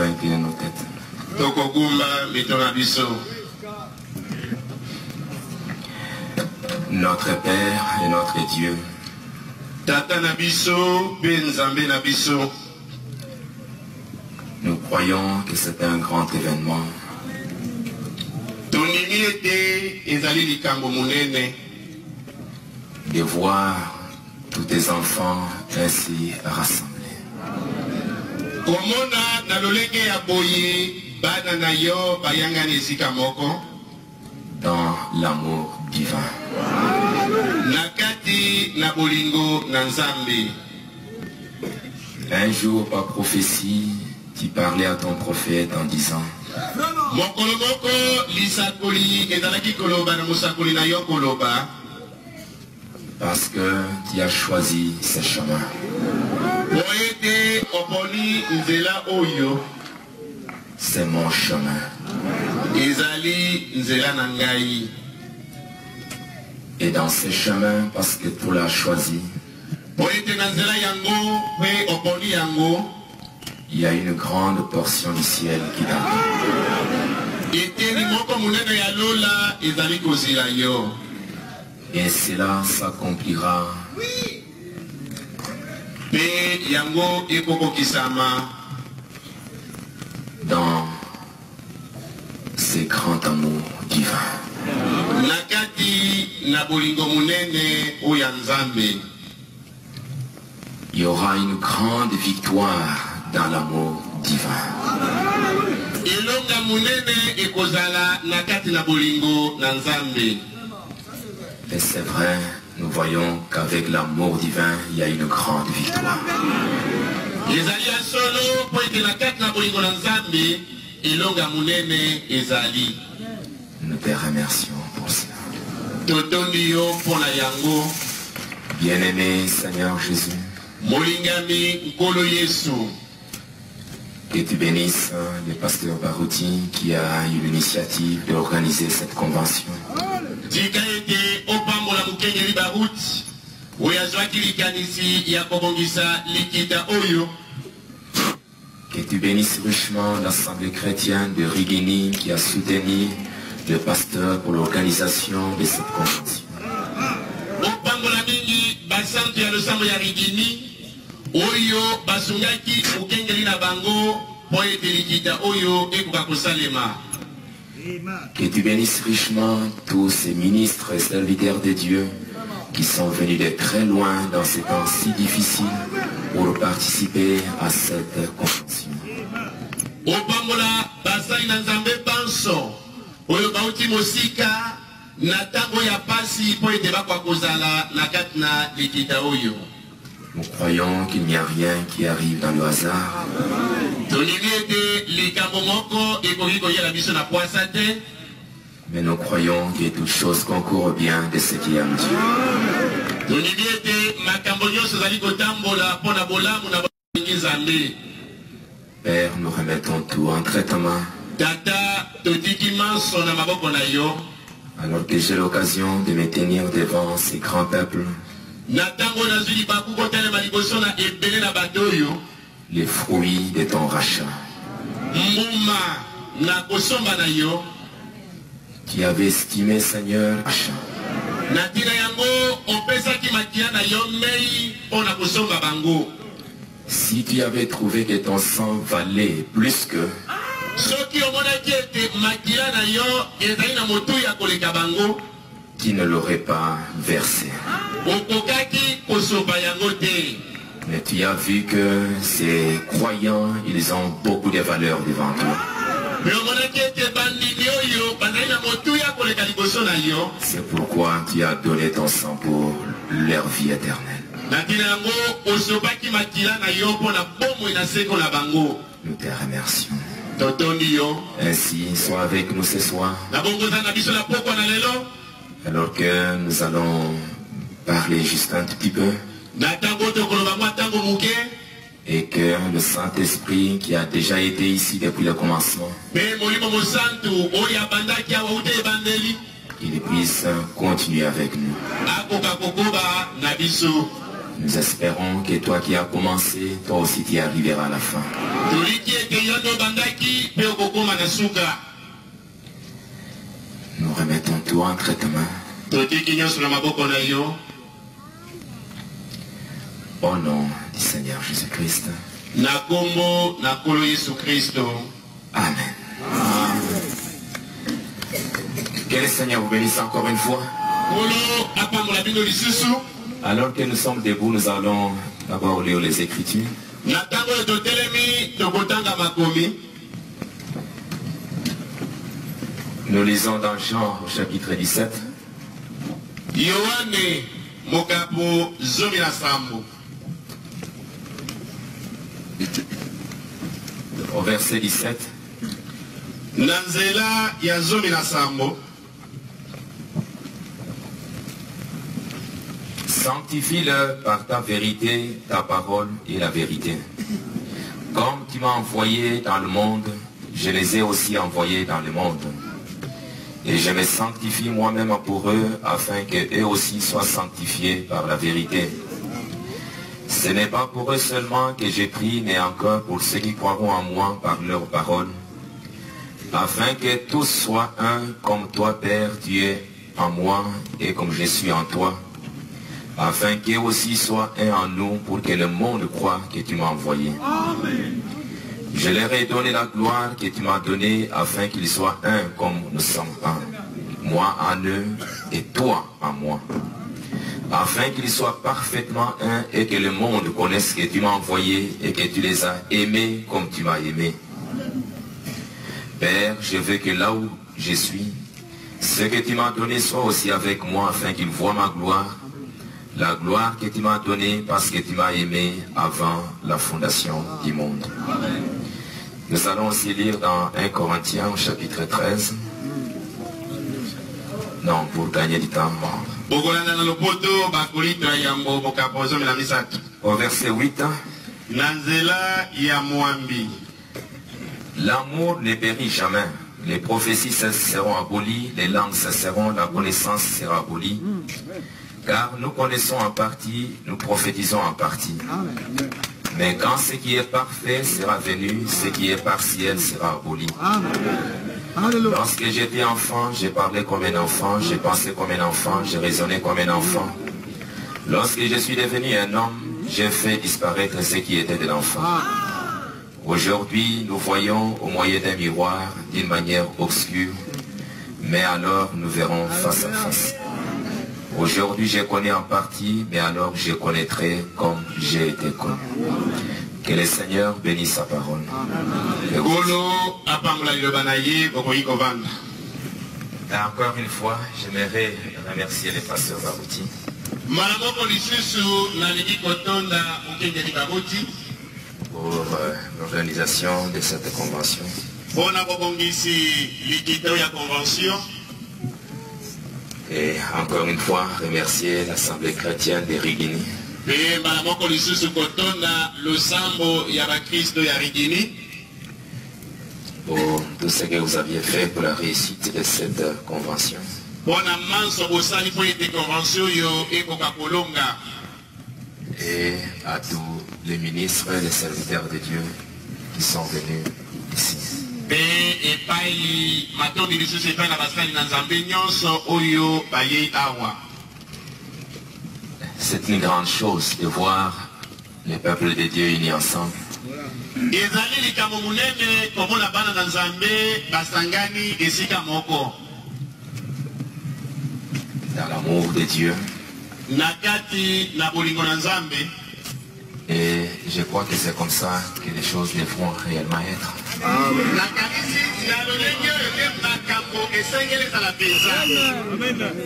incliner nos têtes. Notre Père et notre Dieu, nous croyons que c'est un grand événement de voir tous tes enfants ainsi rassemblés. Dans l'amour divin. Un jour, par prophétie, tu parlais à ton prophète en disant: parce que tu as choisi ce chemin. C'est mon chemin. Et dans ce chemin, parce que tu l'as choisi, il y a une grande portion du ciel qui t'attend. Et cela s'accomplira dans ce grand amour divin. Il y aura une grande victoire dans l'amour divin. Et c'est vrai, nous voyons qu'avec l'amour divin, il y a une grande victoire. Nous te remercions pour cela. Bien-aimé Seigneur Jésus, que tu bénisses le pasteur Barouti qui a eu l'initiative d'organiser cette convention. Que tu bénisses richement l'Assemblée chrétienne de Rigini qui a soutenu le pasteur pour l'organisation de cette convention. Que tu bénisses richement tous ces ministres et serviteurs de Dieu qui sont venus de très loin dans ces temps si difficiles pour participer à cette convention. Nous croyons qu'il n'y a rien qui arrive dans le hasard. Mais nous croyons que toutes choses concourent bien de ce qui aime Dieu. Père, nous remettons tout entre tes mains. Alors que j'ai l'occasion de me tenir devant ces grands peuples, les fruits de ton rachat, qui avait estimé, Seigneur, rachat. Si tu avais trouvé que ton sang valait plus que, qui ne l'aurait pas versé. Mais tu as vu que ces croyants, ils ont beaucoup de valeur devant toi. C'est pourquoi tu as donné ton sang pour leur vie éternelle. Nous te remercions. Ainsi, sois avec nous ce soir. Alors que nous allons parler juste un tout petit peu. Et que le Saint-Esprit qui a déjà été ici depuis le commencement, il puisse continuer avec nous. Nous espérons que toi qui as commencé, toi aussi tu arriveras à la fin. Nous remettons tout entre tes mains. Au nom du Seigneur Jésus-Christ. Amen. Que le Seigneur vous bénisse encore une fois. Alors que nous sommes debout, nous allons d'abord lire les Écritures. Nous lisons dans Jean au chapitre 17. Au verset 17. Sanctifie-le par ta vérité, ta parole est la vérité. Comme tu m'as envoyé dans le monde, je les ai aussi envoyés dans le monde. Et je me sanctifie moi-même pour eux, afin qu'eux aussi soient sanctifiés par la vérité. Ce n'est pas pour eux seulement que j'ai pris, mais encore pour ceux qui croiront en moi par leur parole, afin que tous soient un, comme toi, Père, tu es en moi, et comme je suis en toi, afin qu'eux aussi soient un en nous, pour que le monde croie que tu m'as envoyé. Amen. Je leur ai donné la gloire que tu m'as donnée, afin qu'ils soient un comme nous sommes un. Moi en eux et toi en moi. Afin qu'ils soient parfaitement un et que le monde connaisse que tu m'as envoyé et que tu les as aimés comme tu m'as aimé. Père, je veux que là où je suis, ce que tu m'as donné soit aussi avec moi, afin qu'ils voient ma gloire, la gloire que tu m'as donnée parce que tu m'as aimé avant la fondation du monde. Amen. Nous allons aussi lire dans 1 Corinthiens au chapitre 13. Non, pour gagner du temps. Au verset 8. L'amour ne périt jamais. Les prophéties seront abolies, les langues cesseront, la connaissance sera abolie. Car nous connaissons en partie, nous prophétisons en partie. Mais quand ce qui est parfait sera venu, ce qui est partiel sera aboli. Lorsque j'étais enfant, j'ai parlé comme un enfant, j'ai pensé comme un enfant, j'ai raisonné comme un enfant. Lorsque je suis devenu un homme, j'ai fait disparaître ce qui était de l'enfant. Aujourd'hui, nous voyons au moyen d'un miroir d'une manière obscure, mais alors nous verrons face à face. Aujourd'hui, je connais en partie, mais alors je connaîtrai comme j'ai été connu. Que le Seigneur bénisse sa parole. Et encore une fois, j'aimerais remercier les pasteurs Babouti pour l'organisation de cette convention. Et encore une fois, remercier l'Assemblée chrétienne de Rigini pour tout ce que vous aviez fait pour la réussite de cette convention. Et à tous les ministres et les serviteurs de Dieu qui sont venus ici. C'est une grande chose de voir les peuples de Dieu unis ensemble. Dans l'amour de Dieu. Et je crois que c'est comme ça que les choses devront réellement être. Amen.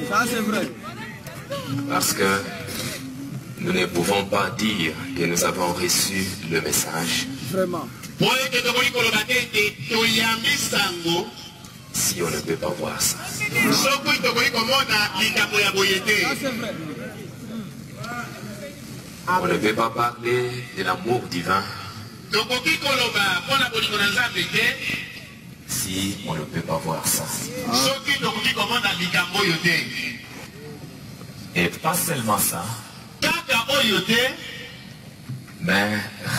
Ça c'est vrai. Parce que nous ne pouvons pas dire que nous avons reçu le message. Vraiment. Si on ne peut pas voir ça. Ça c'est vrai. On ne peut pas parler de l'amour divin si on ne peut pas voir ça. Et pas seulement ça, mais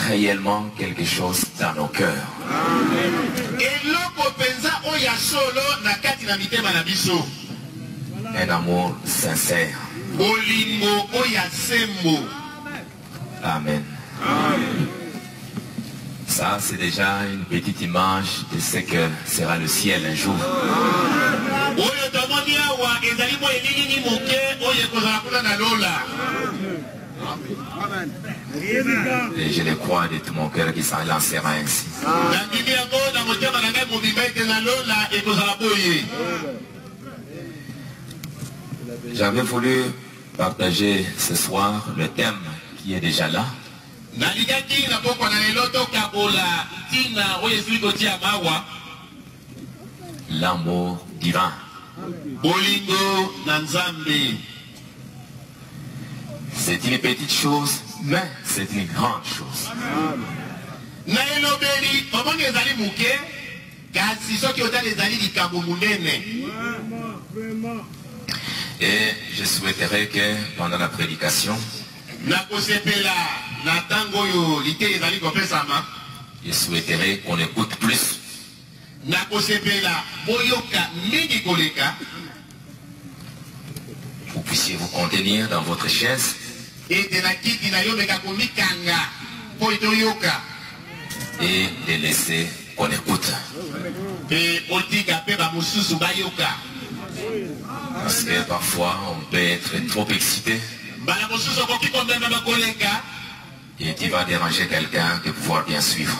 réellement quelque chose dans nos cœurs. Un amour sincère. Amen. Ça, c'est déjà une petite image de ce que sera le ciel un jour. Et je le crois de tout mon cœur qu'il s'en lancera ainsi. J'avais voulu partager ce soir le thème qui est déjà là. L'amour divin. C'est une petite chose, mais c'est une grande chose. Et je souhaiterais que pendant la prédication, je souhaiterais qu'on écoute plus. Vous puissiez vous contenir dans votre chaise et de laisser qu'on écoute. Parce que parfois on peut être trop excité et tu vas déranger quelqu'un de pouvoir bien suivre.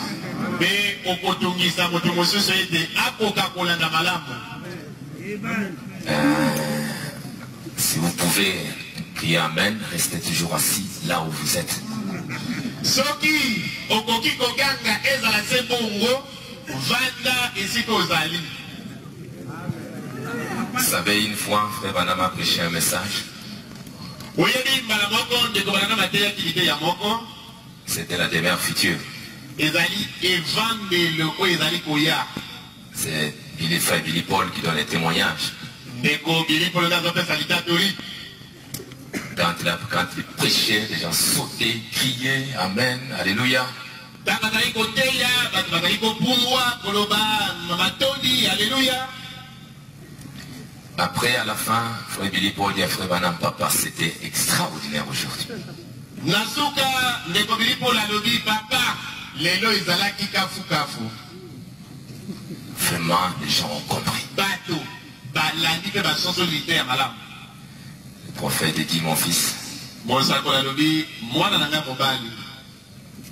Si vous pouvez crier Amen, restez toujours assis là où vous êtes. Vous savez, une fois, Frère Branham a prêché un message. C'était la demeure future. C'est Frère Billy Paul qui donne les témoignages. Quand il prêchait, les gens sautaient, criaient, Amen, Alléluia. Après, à la fin, Frère Billy Paul dit à Frère Branham, papa, c'était extraordinaire aujourd'hui. Vraiment, les gens ont compris. Le prophète dit, mon fils,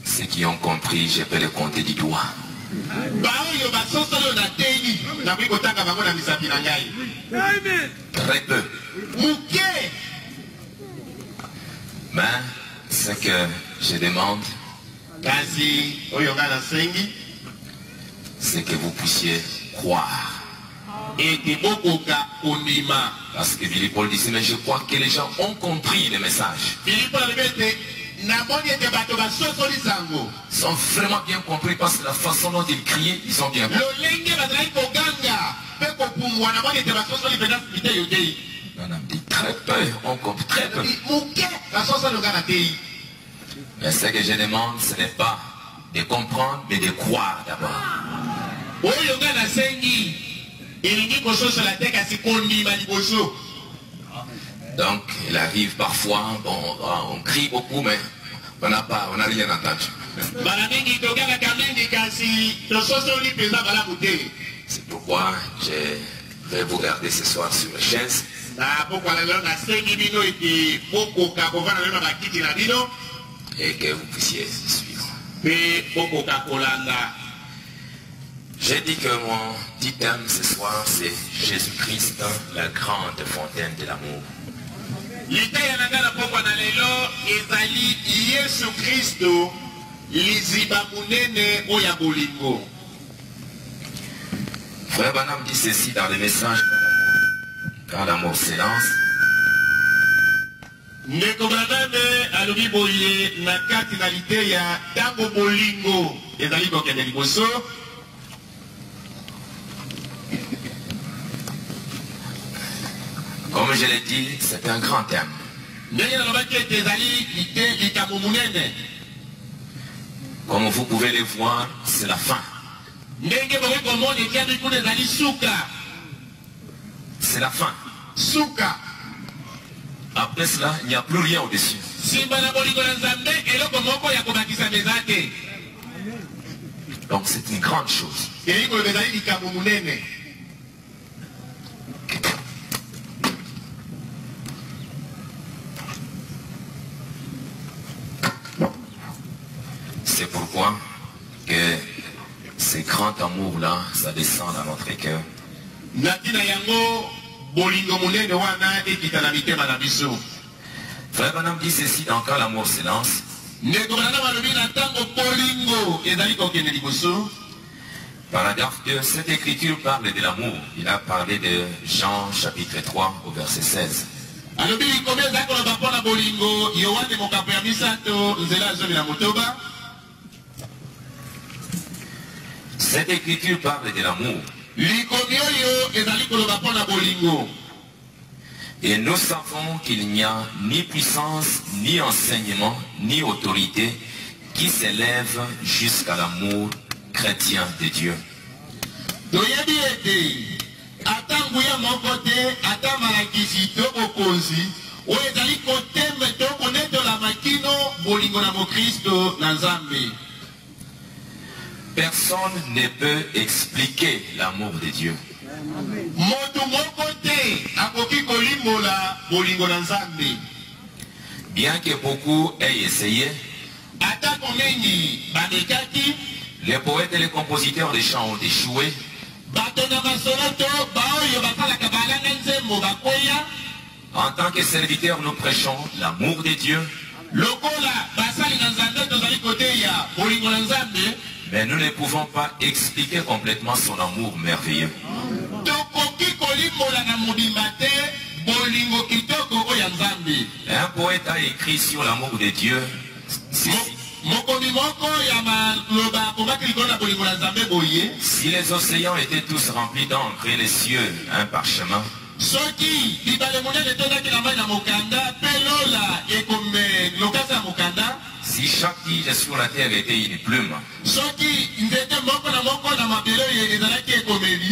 ceux qui ont compris, je peux les compter du doigt. Très peu. Mais ce que je demande, c'est que vous puissiez croire. Parce que Billy Paul dit, mais je crois que les gens ont compris le message. Ils ont vraiment bien compris parce que la façon dont ils criaient, ils ont bien compris. On a dit très peu, on comprend très peu. Mais ce que je demande, ce n'est pas de comprendre, mais de croire d'abord. Donc, il arrive parfois, bon, on crie beaucoup, mais on n'a rien entendu. C'est pourquoi je vais vous garder ce soir sur les chaises. Et que vous puissiez suivre. J'ai dit que mon petit thème ce soir, c'est Jésus-Christ, la grande fontaine de l'amour. Frère Branham dit ceci dans le message quand l'amour s'élance. Comme je l'ai dit, c'est un grand thème. Comme vous pouvez le voir, c'est la fin. C'est la fin. Suka. Après cela, il n'y a plus rien au-dessus. Donc c'est une grande chose. C'est pourquoi que ces grands amours-là, ça descend dans notre cœur. Frère Branham dit ceci dans Quand l'amour s'élance. Paragraphe 2, cette écriture parle de l'amour. Il a parlé de Jean chapitre 3 au verset 16. Cette écriture parle de l'amour. Et nous savons qu'il n'y a ni puissance, ni enseignement, ni autorité qui s'élève jusqu'à l'amour chrétien de Dieu. Personne ne peut expliquer l'amour de Dieu. Bien que beaucoup aient essayé, les poètes et les compositeurs des chants ont échoué. En tant que serviteurs, nous prêchons l'amour de Dieu. Mais nous ne pouvons pas expliquer complètement son amour merveilleux. Un poète a écrit sur l'amour de Dieu. Si les océans étaient tous remplis d'encre et les cieux un parchemin, si chaque tige sur la terre était une plume,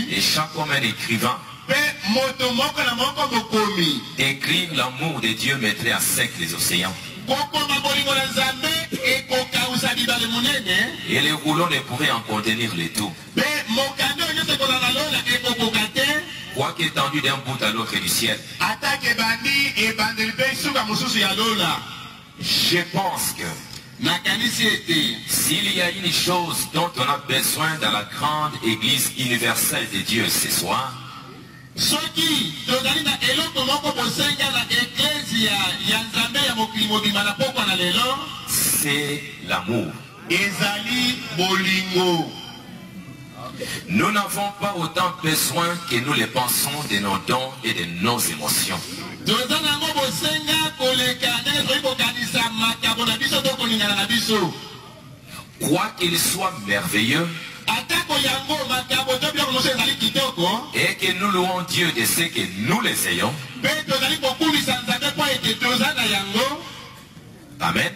et chaque homme un écrivain, écrire l'amour de Dieu mettrait à sec les océans. Et les rouleaux ne pourraient en contenir les tout. Quoique étendu d'un bout à l'autre du ciel. Je pense que s'il y a une chose dont on a besoin dans la grande église universelle de Dieu ce soir, c'est l'amour. Nous n'avons pas autant besoin que nous le pensons de nos dons et de nos émotions. Quoi qu'il soit merveilleux, et que nous louons Dieu de ce que nous les ayons. Amen.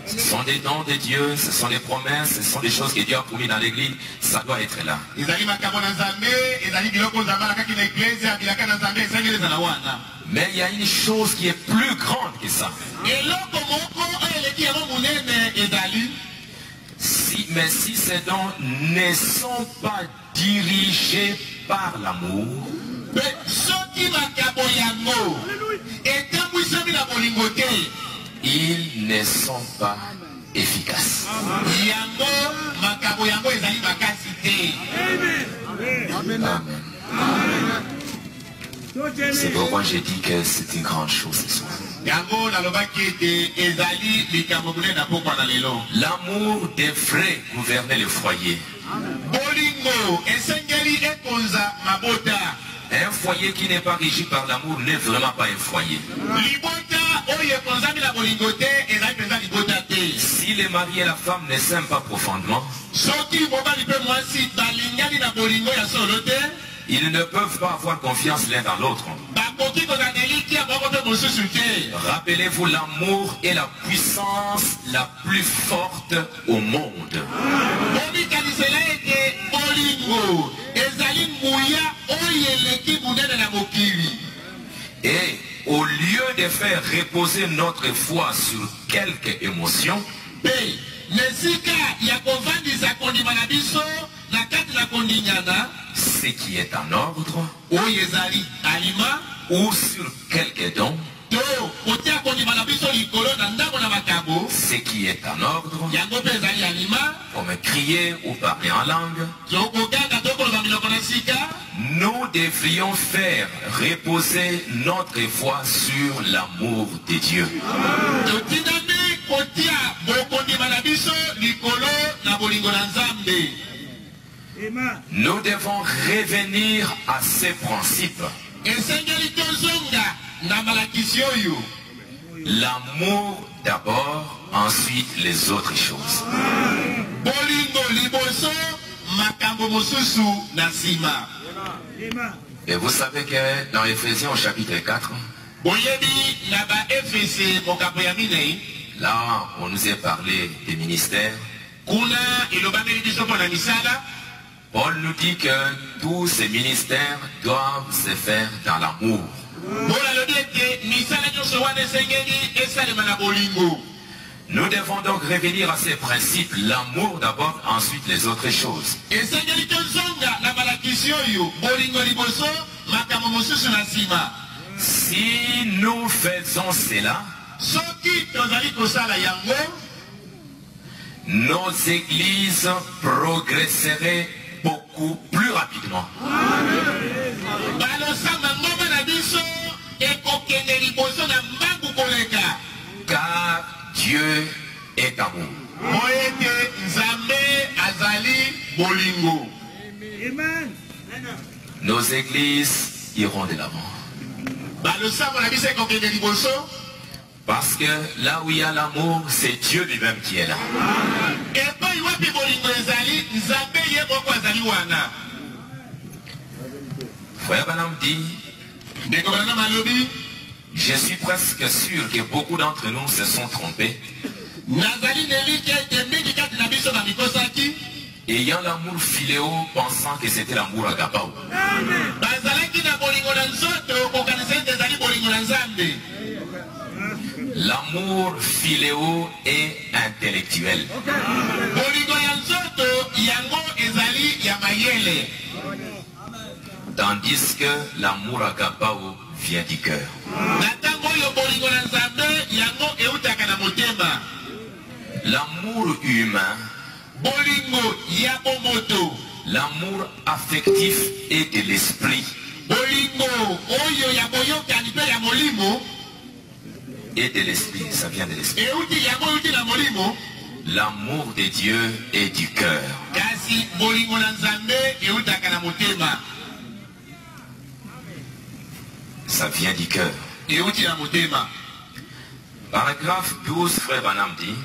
Ce sont des dons de Dieu, ce sont des promesses, ce sont des choses que Dieu a promis dans l'église, ça doit être là. Mais il y a une chose qui est plus grande que ça. Mais si ces dons ne sont pas dirigés par l'amour, ils ne sont pas efficaces. Amen. C'est pourquoi j'ai dit que c'est une grande chose ce soir. L'amour devrait gouverner le foyer. Un foyer qui n'est pas régi par l'amour n'est vraiment pas un foyer. Si le mari et la femme ne s'aiment pas profondément, Ils ne peuvent pas avoir confiance l'un dans l'autre. Rappelez-vous, l'amour est la puissance la plus forte au monde. Et au lieu de faire reposer notre foi sur quelques émotions, ce qui est en ordre, ou sur quelques dons, ce qui est en ordre, comme crier ou parler en langue, nous devrions faire reposer notre foi sur l'amour de Dieu. Nous devons revenir à ces principes. L'amour d'abord, ensuite les autres choses. Et vous savez que dans Éphésiens au chapitre 4, là on nous a parlé des ministères. Paul nous dit que tous ces ministères doivent se faire dans l'amour. Nous devons donc revenir à ces principes, l'amour d'abord, ensuite les autres choses. Si nous faisons cela, nos églises progresseraient beaucoup plus rapidement. Car Dieu est amour. Nos églises iront de l'avant. Parce que là où il y a l'amour, c'est Dieu lui-même qui est là. Frère Branham dit, je suis presque sûr que beaucoup d'entre nous se sont trompés. Ayant l'amour philéo, pensant que c'était l'amour agapao. L'amour philéo est intellectuel. Tandis que l'amour agapao vient du cœur. L'amour humain, l'amour affectif et de l'esprit, et de l'esprit, ça vient de l'esprit. L'amour de Dieu est du cœur. Ça vient du cœur. Paragraphe 12, frère Branham dit,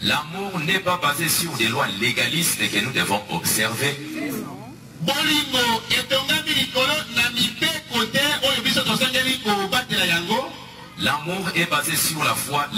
l'amour n'est pas basé sur des lois légalistes que nous devons observer. L'amour est basé sur la foi.